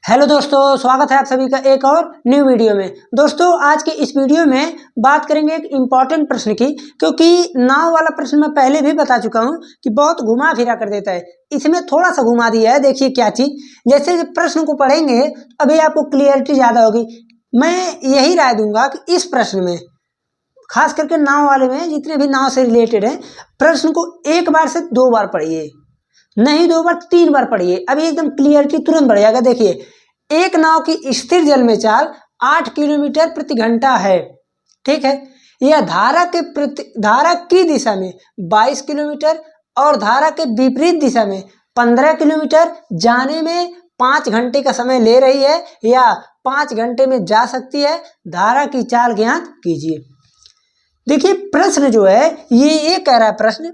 Hello दोस्तों, स्वागत है आप सभी का एक और न्यू वीडियो में। दोस्तों आज के इस वीडियो में बात करेंगे एक इम्पॉर्टेंट प्रश्न की, क्योंकि नाव वाला प्रश्न मैं पहले भी बता चुका हूं कि बहुत घुमा फिरा कर देता है। इसमें थोड़ा सा घुमा दिया है। देखिए क्या चीज, जैसे जब प्रश्न को पढ़ेंगे अभी आपको क्लियरिटी ज्यादा होगी। मैं यही राय दूंगा कि इस प्रश्न में, खास करके नाव वाले में, जितने भी नाव से रिलेटेड है, प्रश्न को एक बार से 2 बार पढ़िए, नहीं 2 बार 3 बार पढ़िए। अभी एकदम क्लियरिटी तुरंत बढ़ जाएगा। देखिए, एक नाव की स्थिर जल में चाल 8 किलोमीटर प्रति घंटा है, ठीक है। यह धारा की दिशा में 22 किलोमीटर और धारा के विपरीत दिशा में 15 किलोमीटर जाने में 5 घंटे का समय ले रही है या 5 घंटे में जा सकती है। धारा की चाल ज्ञात कीजिए। देखिए प्रश्न जो है ये कह रहा है, प्रश्न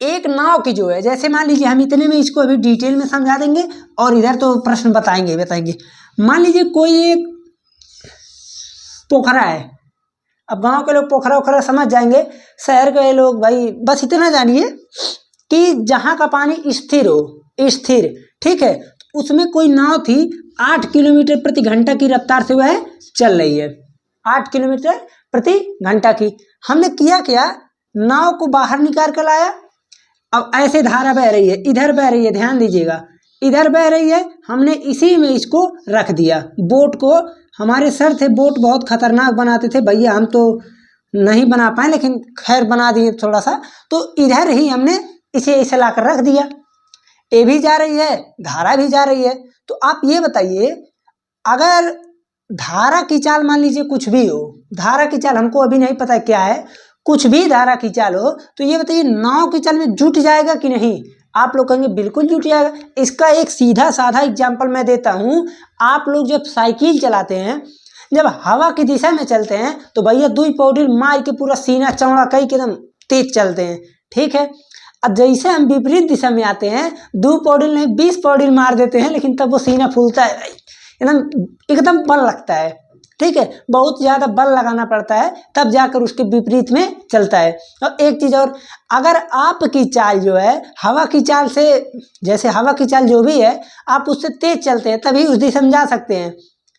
एक नाव की जो है, जैसे मान लीजिए हम इतने में इसको अभी डिटेल में समझा देंगे और इधर तो प्रश्न बताएंगे। मान लीजिए कोई एक पोखरा है। अब गांव के लोग पोखरा वोखरा समझ जाएंगे, शहर के लोग भाई बस इतना जानिए कि जहां का पानी स्थिर हो, स्थिर, ठीक है। तो उसमें कोई नाव थी, 8 किलोमीटर प्रति घंटा की रफ्तार से वह चल रही है, 8 किलोमीटर प्रति घंटा की। हमने किया क्या, नाव को बाहर निकाल कर लाया। अब ऐसे धारा बह रही है, इधर बह रही है, ध्यान दीजिएगा, इधर बह रही है। हमने इसी में इसको रख दिया। बोट को, हमारे सर थे बोट बहुत खतरनाक बनाते थे भैया, हम तो नहीं बना पाए, लेकिन खैर बना दिए थोड़ा सा। तो इधर ही हमने इसे ऐसे लाकर रख दिया। ये भी जा रही है, धारा भी जा रही है। तो आप ये बताइए, अगर धारा की चाल मान लीजिए कुछ भी हो, धारा की चाल हमको अभी नहीं पता क्या है, कुछ भी धारा की चाल हो, तो ये बताइए नाव की चाल में जुट जाएगा कि नहीं। आप लोग कहेंगे बिल्कुल जुट जाएगा। इसका एक सीधा साधा एग्जांपल मैं देता हूं। आप लोग जब साइकिल चलाते हैं, जब हवा की दिशा में चलते हैं, तो भैया 2 पौड़ी मार के पूरा सीना चौड़ा कई एकदम तेज चलते हैं, ठीक है। अब जैसे हम विपरीत दिशा में आते हैं, 2 पौड़ी नहीं 20 पौड़ी मार देते हैं, लेकिन तब वो सीना फूलता है, एकदम बल लगता है, ठीक है। बहुत ज्यादा बल लगाना पड़ता है, तब जाकर उसके विपरीत में चलता है। और एक चीज और, अगर आपकी चाल जो है हवा की चाल से, जैसे हवा की चाल जो भी है, आप उससे तेज चलते हैं तभी उस दिशा में जा सकते हैं,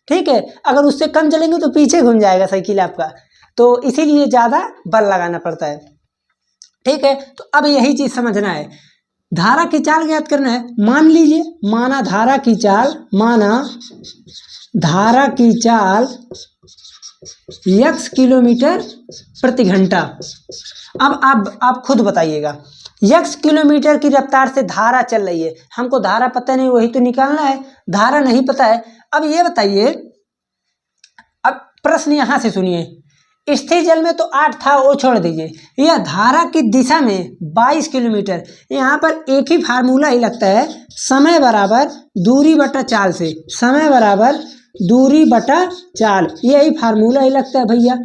ठीक है। अगर उससे कम चलेंगे तो पीछे घूम जाएगा साइकिल आपका, तो इसीलिए ज्यादा बल लगाना पड़ता है, ठीक है। तो अब यही चीज समझना है, धारा की चाल ज्ञात करना है। मान लीजिए, माना धारा की चाल x किलोमीटर प्रति घंटा। अब आप खुद बताइएगा, x किलोमीटर की रफ्तार से धारा चल रही है। हमको धारा पता नहीं, वही तो निकालना है। धारा नहीं पता है। अब ये बताइए, अब प्रश्न यहां से सुनिए। स्थिर जल में तो 8 था, वो छोड़ दीजिए। यह धारा की दिशा में 22 किलोमीटर, यहाँ पर एक ही फार्मूला ही लगता है, समय बराबर दूरी बटा चाल से, समय बराबर दूरी बटा चाल, यही फार्मूला ही लगता है भैया।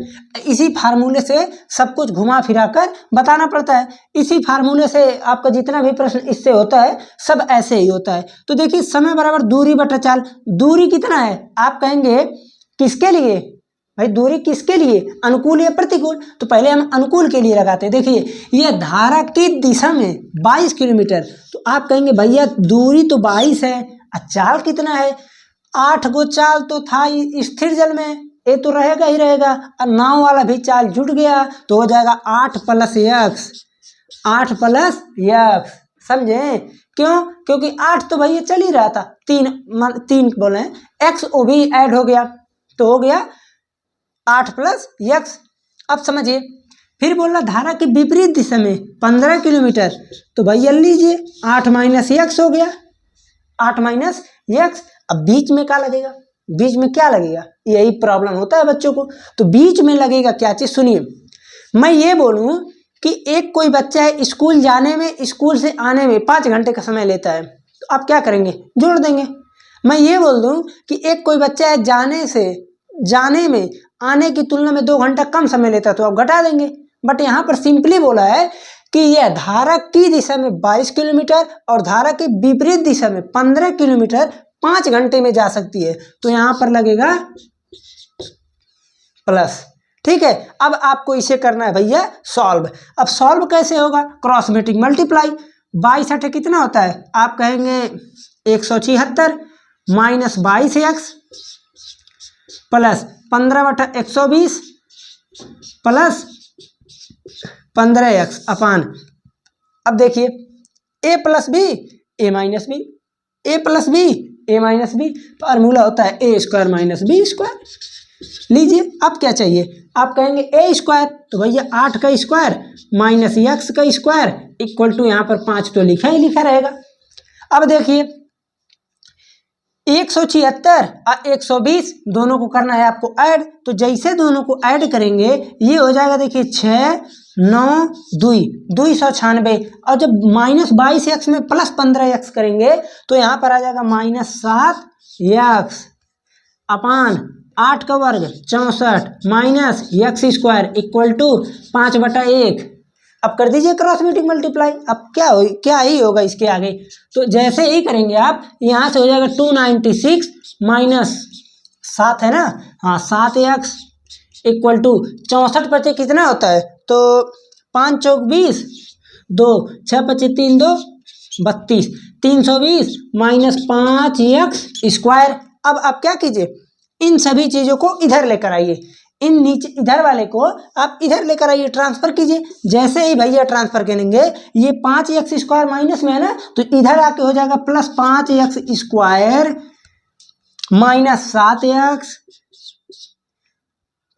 इसी फार्मूले से सब कुछ घुमा फिरा कर बताना पड़ता है। इसी फार्मूले से आपका जितना भी प्रश्न इससे होता है सब ऐसे ही होता है। तो देखिए, समय बराबर दूरी बटा चाल। दूरी कितना है, आप कहेंगे किसके लिए भाई, दूरी किसके लिए, अनुकूल या प्रतिकूल। तो पहले हम अनुकूल के लिए लगाते हैं। देखिए, यह धारा की दिशा में 22 किलोमीटर, तो आप कहेंगे भैया दूरी तो 22 है, चाल कितना है, 8 गो चाल तो था स्थिर जल में, ये तो रहेगा ही रहेगा। और नाव वाला भी चाल जुट गया, तो हो जाएगा 8 + x, 8 + x, समझे। क्यों, क्योंकि 8 तो भैया चल ही रहा था, 3 बोले, x वो भी ऐड हो गया, तो हो गया 8 + x। अब समझिए, फिर बोला धारा के विपरीत दिशा में 15 किलोमीटर, तो भैया लीजिए 8 - x हो गया, 8 - x। अब बीच में क्या लगेगा, बीच में क्या लगेगा, यही प्रॉब्लम होता है बच्चों को। तो बीच में लगेगा क्या चीज, सुनिए। मैं ये बोलूं कि एक कोई बच्चा है, स्कूल जाने में, स्कूल से आने में 5 घंटे का समय लेता है, तो आप क्या करेंगे, जोड़ देंगे। मैं ये बोल दूं कि एक कोई बच्चा है, जाने में आने की तुलना में 2 घंटा कम समय लेता है, तो आप घटा देंगे। बट यहाँ पर सिंपली बोला है कि यह धारा की दिशा में 22 किलोमीटर और धारा के विपरीत दिशा में 15 किलोमीटर 5 घंटे में जा सकती है, तो यहाँ पर लगेगा प्लस, ठीक है। अब आपको इसे करना है भैया सॉल्व। अब सॉल्व कैसे होगा, क्रॉस मेट्रिक मल्टीप्लाई। 22 × 8 कितना होता है, आप कहेंगे 176, -22x प्लस 15/120 प्लस 15x अपान, अब देखिए a plus B A minus B, A plus B A minus B, formula होता है A square minus B square. लीजिए अब क्या चाहिए, आप कहेंगे ए स्क्वायर, तो भैया 8 का स्क्वायर माइनस एक्स का स्क्वायर इक्वल टू यहाँ पर 5 तो लिखा ही लिखा रहेगा। अब देखिए 176 और 120 दोनों को करना है आपको ऐड, तो जैसे दोनों को ऐड करेंगे ये हो जाएगा, देखिए 6 9 296, और जब -22x में प्लस 15x करेंगे तो यहाँ पर आ जाएगा -7x अपान 8 का वर्ग 64 minus X square equal to 5/1। अब कर दीजिए क्रॉस मल्टीप्लाई, अब क्या ही होगा इसके आगे, तो जैसे ही करेंगे आप यहाँ से हो जाएगा 296 माइनस 7 है ना, हाँ 7x इक्वल टू 64 बचे कितना होता है, तो 5 चौक 20, 2 6 बचे 3 2 32, 320 माइनस 5x स्क्वायर। अब आप क्या कीजिए, इन सभी चीज़ों को इधर लेकर आइए, इन नीचे इधर वाले को आप इधर लेकर आइए, ट्रांसफर कीजिए। जैसे ही भैया ट्रांसफर करेंगे ये 5x स्क्वायर माइनस में है ना, तो इधर आके हो जाएगा plus 5x square minus 7x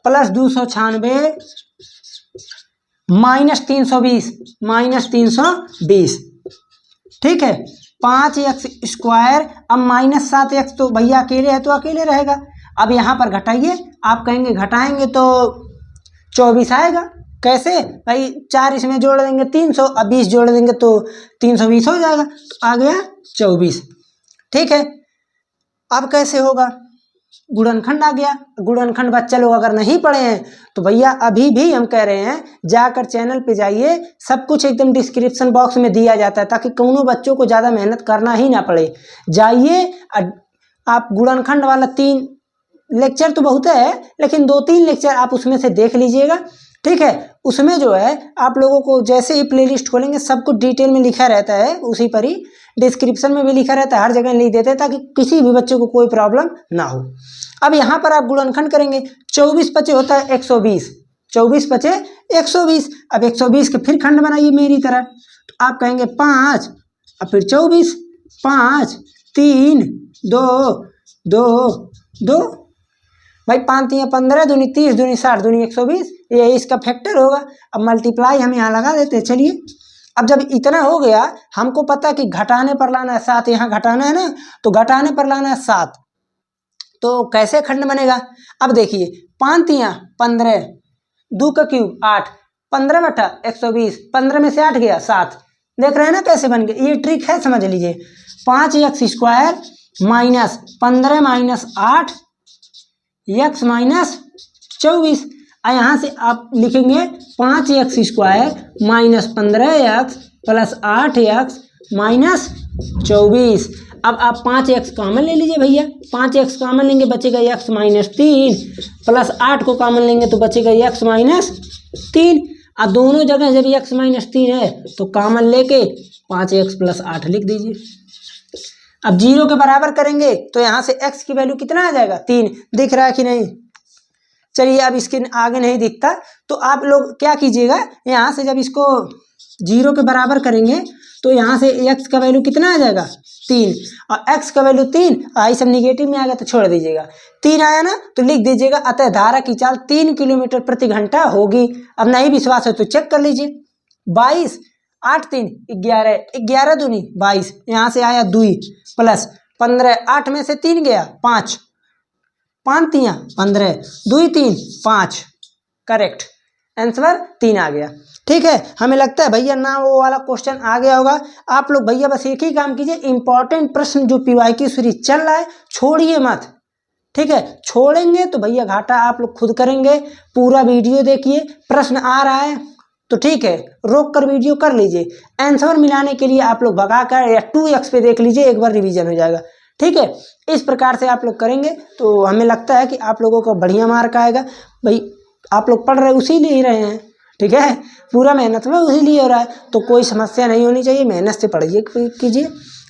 plus 296 minus 320 ठीक है, 5x स्क्वायर। अब माइनस 7x तो भैया अकेले है तो अकेले रहेगा, अब यहाँ पर घटाइए, आप कहेंगे घटाएंगे तो 24 आएगा, कैसे भाई 4 इसमें जोड़ देंगे 300, अब 20 जोड़ देंगे तो 320 हो जाएगा, तो आ गया 24। ठीक है, अब कैसे होगा, गुणनखंड आ गया। गुणनखंड बच्चा लोग अगर नहीं पढ़े हैं तो भैया अभी भी हम कह रहे हैं जाकर चैनल पे जाइए, सब कुछ एकदम डिस्क्रिप्शन बॉक्स में दिया जाता है ताकि कौनों बच्चों को ज़्यादा मेहनत करना ही ना पड़े। जाइए आप गुणनखंड वाला 3 लेक्चर तो बहुत है लेकिन 2-3 लेक्चर आप उसमें से देख लीजिएगा। ठीक है, उसमें जो है आप लोगों को जैसे ही प्लेलिस्ट खोलेंगे सब कुछ डिटेल में लिखा रहता है, उसी पर ही डिस्क्रिप्शन में भी लिखा रहता है, हर जगह लिख देते हैं ताकि किसी भी बच्चे को कोई प्रॉब्लम ना हो। अब यहाँ पर आप गुणनखंड करेंगे, 24 पचे होता है 120, 24 पचे 120। अब 120 के फिर खंड बनाइए मेरी तरह, तो आप कहेंगे 5 और फिर 24, 5 3 2 2 2 भाई 5 3 15 दूनी 30 दूनी 60 दूनी 120, ये इसका फैक्टर होगा। अब मल्टीप्लाई हम यहाँ लगा देते हैं। चलिए अब जब इतना हो गया, हमको पता कि घटाने पर लाना है 7, यहाँ घटाना है ना, तो घटाने पर लाना है 7, तो कैसे खंड बनेगा। अब देखिए 5 3 15, 2 का क्यूब 8, 15/120, 15 में से 8 गया 7, देख रहे हैं ना कैसे बन गया, ये ट्रिक है, समझ लीजिए। 5x square minus 15 minus 8 x minus 24, और यहाँ से आप लिखेंगे 5x square minus 15x plus 8x minus 24। अब आप 5x कॉमन ले लीजिए भैया, 5x कॉमन लेंगे बचेगा x माइनस 3 प्लस 8 को कॉमन लेंगे तो बचेगा x माइनस 3। और दोनों जगह जब x माइनस 3 है तो कॉमन लेके 5x प्लस 8 लिख दीजिए। अब 0 के बराबर करेंगे तो यहाँ से x की वैल्यू कितना आ जाएगा, 3, दिख रहा है कि नहीं। चलिए अब इसके आगे नहीं दिखता तो आप लोग क्या कीजिएगा, यहाँ से जब इसको 0 के बराबर करेंगे तो यहाँ से x का वैल्यू कितना आ जाएगा, 3, और x का वैल्यू 3, आई सब निगेटिव में आ गया तो छोड़ दीजिएगा। 3 आया ना तो लिख दीजिएगा अतः धारा की चाल 3 किलोमीटर प्रति घंटा होगी। अब नहीं विश्वास है तो चेक कर लीजिए, 22 8 3 11, 11 दूनी 22, यहाँ से आया 2 प्लस 15, 8 में से 3 गया 5, 5 3 15, 2 3 5, करेक्ट आंसर 3 आ गया। ठीक है, हमें लगता है भैया ना वो वाला क्वेश्चन आ गया होगा। आप लोग भैया बस एक ही काम कीजिए, इंपॉर्टेंट प्रश्न जो PYQ सीरीज चल रहा है छोड़िए मत। ठीक है, छोड़ेंगे तो भैया घाटा आप लोग खुद करेंगे। पूरा वीडियो देखिए, प्रश्न आ रहा है तो ठीक है रोक कर वीडियो कर लीजिए, आंसर मिलाने के लिए आप लोग भगा कर या 2x पे देख लीजिए, एक बार रिवीजन हो जाएगा। ठीक है, इस प्रकार से आप लोग करेंगे तो हमें लगता है कि आप लोगों को बढ़िया मार्क आएगा। भाई आप लोग पढ़ रहे उसी लिए ही रहे हैं, ठीक है, पूरा मेहनत में उसी लिए हो रहा है, तो कोई समस्या नहीं होनी चाहिए। मेहनत से पढ़िए कीजिए,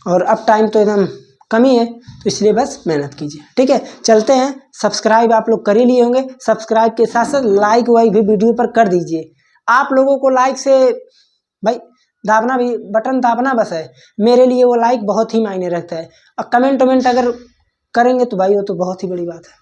और अब टाइम तो एकदम कमी है, तो इसलिए बस मेहनत कीजिए। ठीक है, चलते हैं। सब्सक्राइब आप लोग कर ही लिए होंगे, सब्सक्राइब के साथ साथ लाइक वाइक भी वीडियो पर कर दीजिए। आप लोगों को लाइक से भाई दाबना भी, बटन दाबना बस है, मेरे लिए वो लाइक बहुत ही मायने रखता है। और कमेंट वमेंट अगर करेंगे तो भाई वो तो बहुत ही बड़ी बात है।